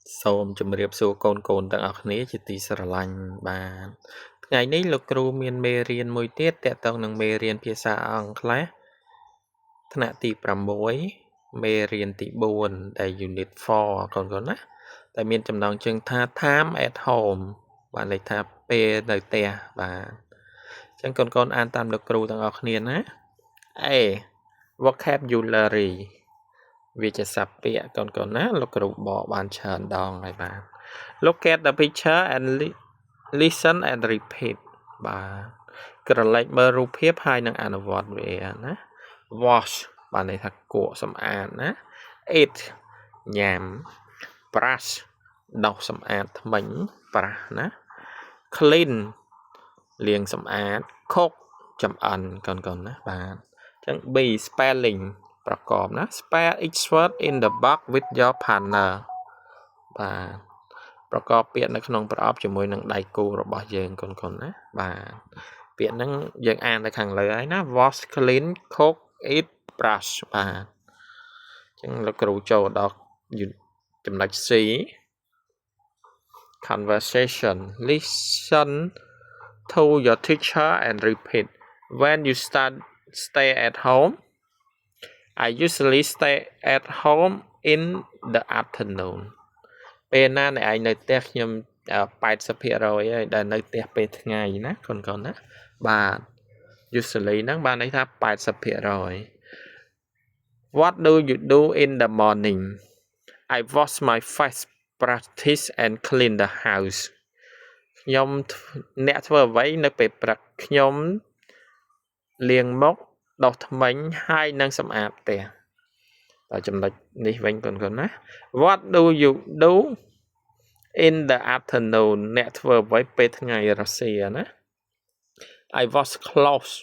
Sôm chùm riệp xua côn tặng ọc ní chỉ tí sờ lạnh bà. Ngày ní lục cru miền mê riêng mùi tiết tẹt tông nâng mê riêng phía xa ong khá. Thân nạ tí pram mối mê riêng tí buồn đầy unit 4 còn á. Tại miền chùm nông chừng tha time at home. Bạn lấy tha bê đời tè bà. Chẳng con an tam lục cru tặng ọc ní á. Ê, vocabulary. Vìจะสับเปียก่อนนะเรากรุบอกบานเชิญดองอะไรบ้าง Look at the picture and listen and repeat บ้างกระไรเมื่อรูปเพียบให้นังอ่านวอดเวียนะ wash บ้านในทักกัวสำอางนะ eat ยำ brush ดอกสำอางทำไมปะนะ clean เลียงสำอาง cook จำอันก่อนนะบ้านจัง B spelling ประกอบนะ spell each word in the box with your partner បាទប្រកបពាក្យនៅក្នុងប្រអប់ជាមួយនឹងដៃគូរបស់យើងកូនណាបាទពាក្យហ្នឹងយើងអាននៅខាងលើហើយណា wash clean cook eat brush បាទអញ្ចឹងលោកគ្រូចូលដល់ចំណុច C conversation listen to your teacher and repeat when you stay at home I usually stay at home in the afternoon ពេលណាអ្នកឯងនៅផ្ទះខ្ញុំ80%ហើយដែលនៅផ្ទះពេលថ្ងៃណាកូនណាបាទ usually ហ្នឹងបានន័យថា80% What do you do in the morning I wash my face practice and clean the house ខ្ញុំអ្នកធ្វើអ្វីនៅពេលព្រឹកខ្ញុំលាងមុខដុសធ្មេញហើយនឹងសម្អាតផ្ទះដល់ចំណុចនេះវិញកូនណា What do you do in the afternoon អ្នកធ្វើអ្វីពេលថ្ងៃរសៀលណា I wash clothes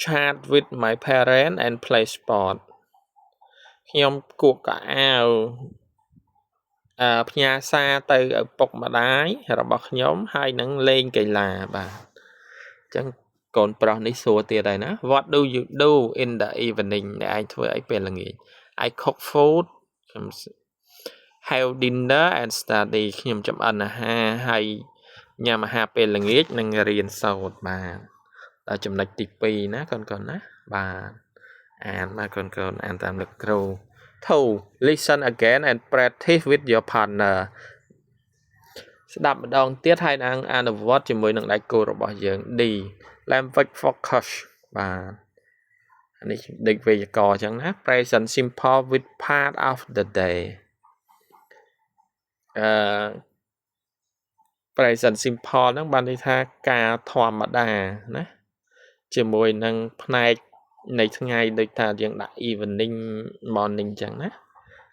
chat with my parents and play sport ខ្ញុំគួកកៅអៅផ្ញើសារទៅឪពុកម្ដាយរបស់ខ្ញុំហើយនឹងលេងកីឡាបាទអញ្ចឹងកូនប្រុសនេះសួរទៀតហើយណា What do you do in the evening អ្នកឯងធ្វើអីពេលល្ងាច I cook food ខ្ញុំ have dinner and study ខ្ញុំចម្អិនអាហារហើយញ៉ាំអាហារពេលល្ងាចនិងរៀនសូត្របាទដល់ចំណុចទី2ណាកូនណាបាទអានបាទកូនអានតាមលោកគ្រូ 2 listen again and practice with your partner ស្ដាប់ម្ដងទៀតហើយនឹងអនុវត្តជាមួយនឹងដៃគូរបស់យើង D language focus បាទនេះដូចវេយ្យាករណ៍អញ្ចឹងណា present simple with part of the day present simple ហ្នឹងបានន័យថាការធម្មតាណាជាមួយនឹងផ្នែកនៃថ្ងៃដូចថាយើងដាក់ evening morning អញ្ចឹងណាអ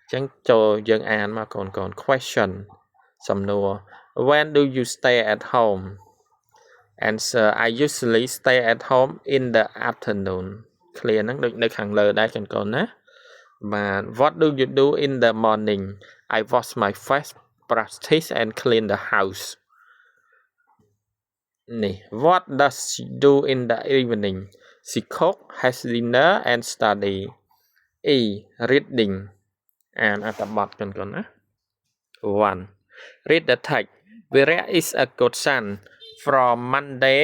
ញ្ចឹងចូលយើងអានមកកូន question សំណួរ when do you stay at home answer I usually stay at home in the afternoon clear ហ្នឹងដូចនៅខាងលើដែរកូនណាបាទ what do you do in the morning I wash my face practice and clean the house នេះ what does she do in the evening she cook has dinner and study E reading អានអត្ថបទកូនណា 1 read the text Virya is a good son from Monday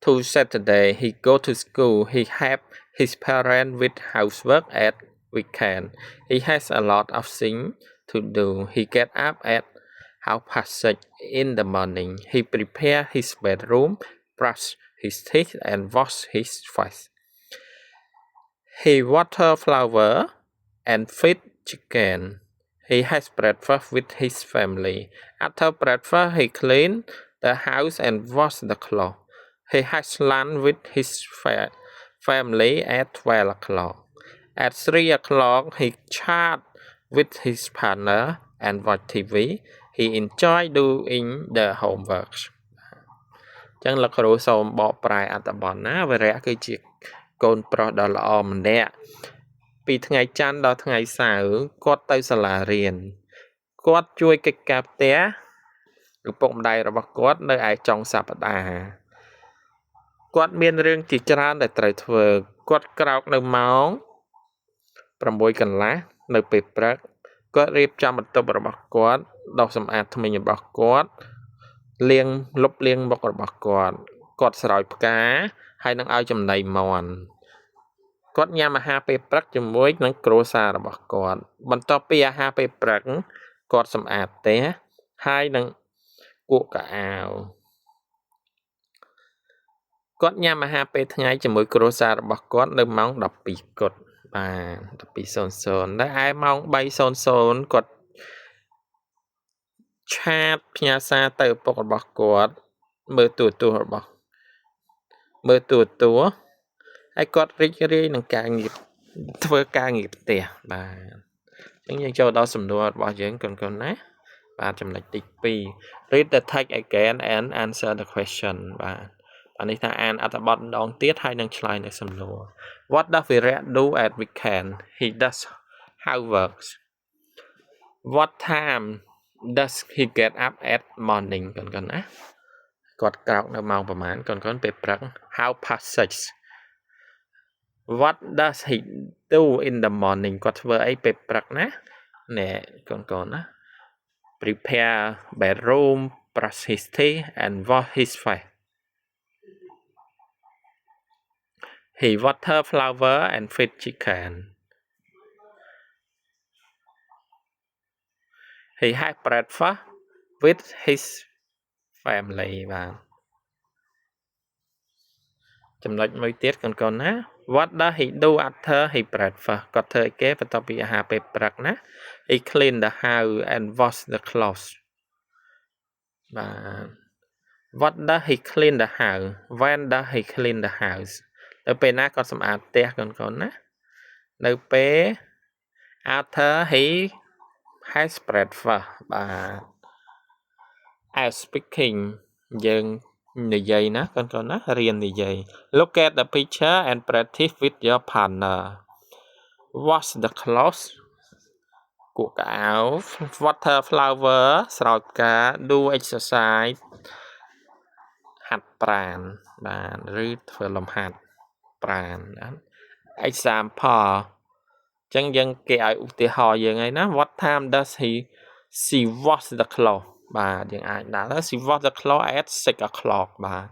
to Saturday he go to school he help his parents with housework at weekend he has a lot of things to do he get up at 6:30 in the morning he prepare his bedroom brush his teeth and wash his face he water flower and feed chicken he has breakfast with his family after breakfast he clean the house and wash the clothes he has lunch with his family at 12 o'clock at 3 o'clock he chat with his partner and watch TV he enjoy doing the homework ចឹងលោកគ្រូសូមបកប្រែអត្ថបទណាវរៈគឺជាកូនប្រុសដ៏ល្អម្នាក់ពីថ្ងៃច័ន្ទដល់ថ្ងៃសៅរ៍គាត់ទៅសាលារៀនគាត់ជួយកិច្ចការផ្ទះឪពុកម្ដាយរបស់គាត់នៅឯចុងសប្តាហ៍គាត់មានរឿងជាច្រើនដែលត្រូវធ្វើគាត់ក្រោកនៅម៉ោង 6 កន្លះនៅពេលព្រឹក គាត់រៀបចំបន្ទប់របស់គាត់ដោះសម្អាតថ្មីរបស់គាត់លាងលុបលាងមុខរបស់គាត់ស្រោចផ្កាហើយនឹងឲ្យចំណីមាន់គាត់ញ៉ាំអាហារពេលព្រឹកជាមួយនឹងគ្រួសាររបស់គាត់បន្ទាប់ពីអាហារពេលព្រឹកគាត់សម្អាតផ្ទះហើយនឹងគក់កៅអៅគាត់ញ៉ាំអាហារពេលថ្ងៃជាមួយគ្រួសាររបស់គាត់នៅម៉ោង 12 គត់បាទ 12:00 ដែលឯម៉ោង 3:00 គាត់ឆាតផ្ញើសារទៅឪពុករបស់គាត់មើលទូរទស្សន៍ហើយគាត់រីករាយនឹងការងារធ្វើការងារផ្ទះបាទអញ្ចឹងយើងចូលដល់សំណួររបស់យើងកូនណាបាទចំណុចទី2 read the text again and answer the question បាទអានេះថាអានអត្ថបទម្ដងទៀតហើយនឹងឆ្លើយនៅសំណួរ What does Virat do at weekend? He does housework. What time does he get up at morning កូនណាគាត់ក្រោកនៅម៉ោងប្រហែលកូនពេលព្រឹក How past 6 What does he do in the morning គាត់ធ្វើអីពេលព្រឹកណាណែកូនណា Prepare bedroom, brush his teeth and wash his face. He water flower and feed chicken. He had breakfast with his family បាទចំណុចមួយទៀតកូនណា What does he do after he breakfast គាត់ធ្វើអីគេបន្ទាប់ពីអាហារពេលព្រឹកណា He clean the house and wash the clothes បាទ What does he clean the house When does he clean the house នៅពេលណាគាត់សម្អាតផ្ទះកូនណានៅពេល after he has breakfast បាទ as speaking យើងនិយាយណាកូនណារៀននិយាយ Look at the picture and practice with your partner. Wash the clothes គក់កៅអៅ water flower ស្រោចផ្កា do exercise ហាត់ប្រាណបាទឬធ្វើលំហាត់ប្រាណ example អញ្ចឹងយើងគេឲ្យឧទាហរណ៍យើងហើយណា What time does she wash the clothes បាទយើងអាចដាក់ she wash the clothes at 6 o'clock បាទ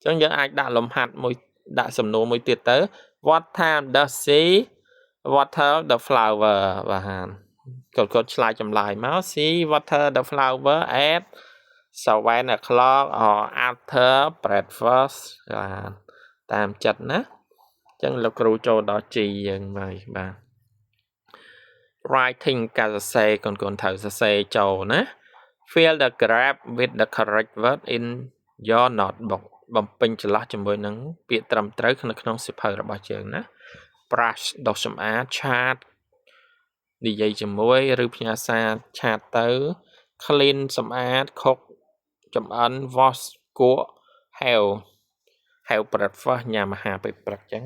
អញ្ចឹងយើងអាចដាក់លំហាត់មួយដាក់សំណួរមួយទៀតទៅ What time does she water the flower បាទគាត់ឆ្លើយចម្លើយមក she water the flower at 7 o'clock or after breakfast បាទតាមចិត្តណាអញ្ចឹងលោកគ្រូចូលដល់ G យើងហើយបាទ writing ការសរសេរកូនត្រូវសរសេរចូលណា fill the gap with the correct word in your notebook បំពេញចន្លោះជាមួយនឹងពាក្យត្រឹមត្រូវនៅក្នុងសៀវភៅរបស់យើងណា brush ដុសសម្អាត chat និយាយជាមួយឬផ្ញើសារឆាតទៅ clean សម្អាត cook ចម្អិន wash គក់ have breakfast ញ៉ាំអាហារពេលព្រឹកអញ្ចឹង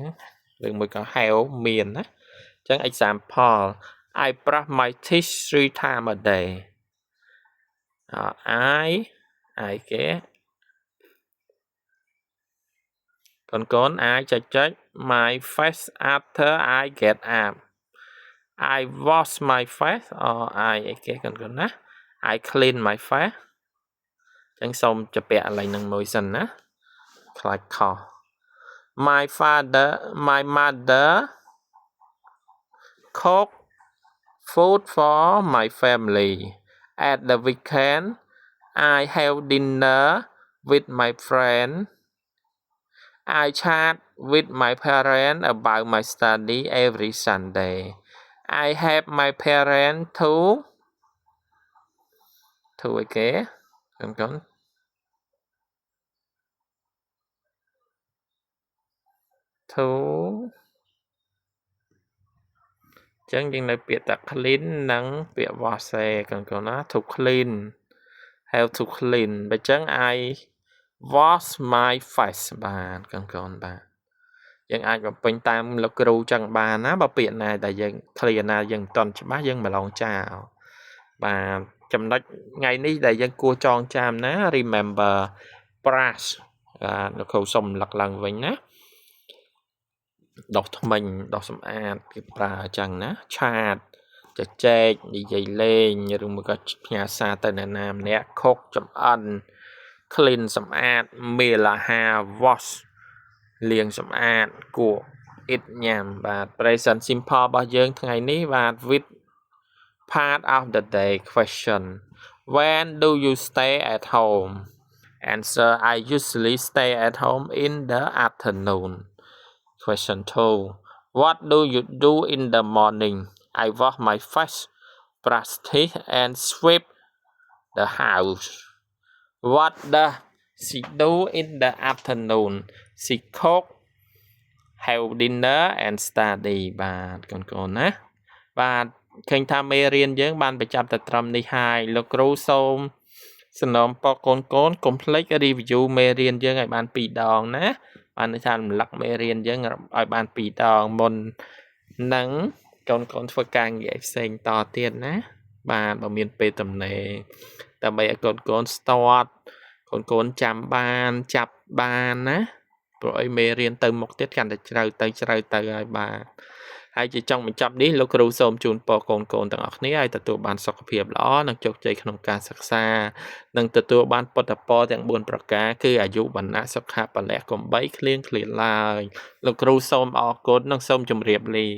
ឬមួយក៏ have មានណាអញ្ចឹង example I brush my teeth 3 times a day I គេកូនអាចចុច my face after I get up I wash my face or I គេកូនណា I clean my face អញ្ចឹងសូមជពាក់ឥឡូវនឹងមួយសិនណាខ្លាចខុស my mother cook food for my family at the weekend I have dinner with my friend I chat with my parents about my study every Sunday I help my parents to អីគេកូនto ចឹងយើងនៅពាក្យតា clean និងពាក្យ wash ឯកូនណា to clean have to clean បើចឹង I wash my face បាទកូនបាទយើងអាចបំពេញតាមលោកគ្រូចឹងបានណាបើពាក្យណាដែលយើង clear ណាយើងមិនទាន់ច្បាស់យើងមិនឡងចាវបាទចំណុចថ្ងៃនេះដែលយើងគួរចងចាំណា remember brush បាទលោកគ្រូសុំលឹកឡើងវិញណាដុសថ្មិញដុសសម្អាតគេប្រើអញ្ចឹងណាឆាត จะแจกនិយាយលេងឬមួយក៏ផ្ញើសារទៅអ្នកណាម្នាក់ខុកចំអិន clean សម្អាត meal អាហារ wash លាងសម្អាតគួរ eat ញ៉ាំបាទ present simple របស់យើងថ្ងៃនេះបាទ with part of the day question when do you stay at home answer I usually stay at home in the afternoon question 2 what do you do in the morning I wash my face brush teeth and sweep the house what does she do in the afternoon she cook have dinner and study បាទកូនៗណាបាទឃើញថាមេរៀនយើងបានបញ្ចប់តែត្រឹមនេះហើយលោកគ្រូសូមសំណូមពរកូនកុំភ្លេច review មេរៀនយើងឲ្យបាន2ដងណាបានន័យថារំលឹកមេរៀនយើងឲ្យបាន2ដងមុននឹងកូនធ្វើការងារផ្សេងតទៀតណាបាទបើមានពេលទំនេរដើម្បីឲ្យកូនស្ទាត់កូនចាំបានចាប់បានណាព្រោះអីមេរៀនទៅមុខទៀតកាន់តែជ្រៅទៅហើយបាទហើយជាចុងបញ្ចប់នេះលោកគ្រូសូមជូនពរកូនទាំងអស់គ្នាឲ្យទទួលបានសុខភាពល្អនិងជោគជ័យក្នុងការសិក្សានិងទទួលបានពុទ្ធពរទាំង4ប្រការគឺអាយុវណ្ណៈសុខៈពលៈកំបីគ្លៀងគ្លាឡើយលោកគ្រូសូមអរគុណនិងសូមជម្រាបលា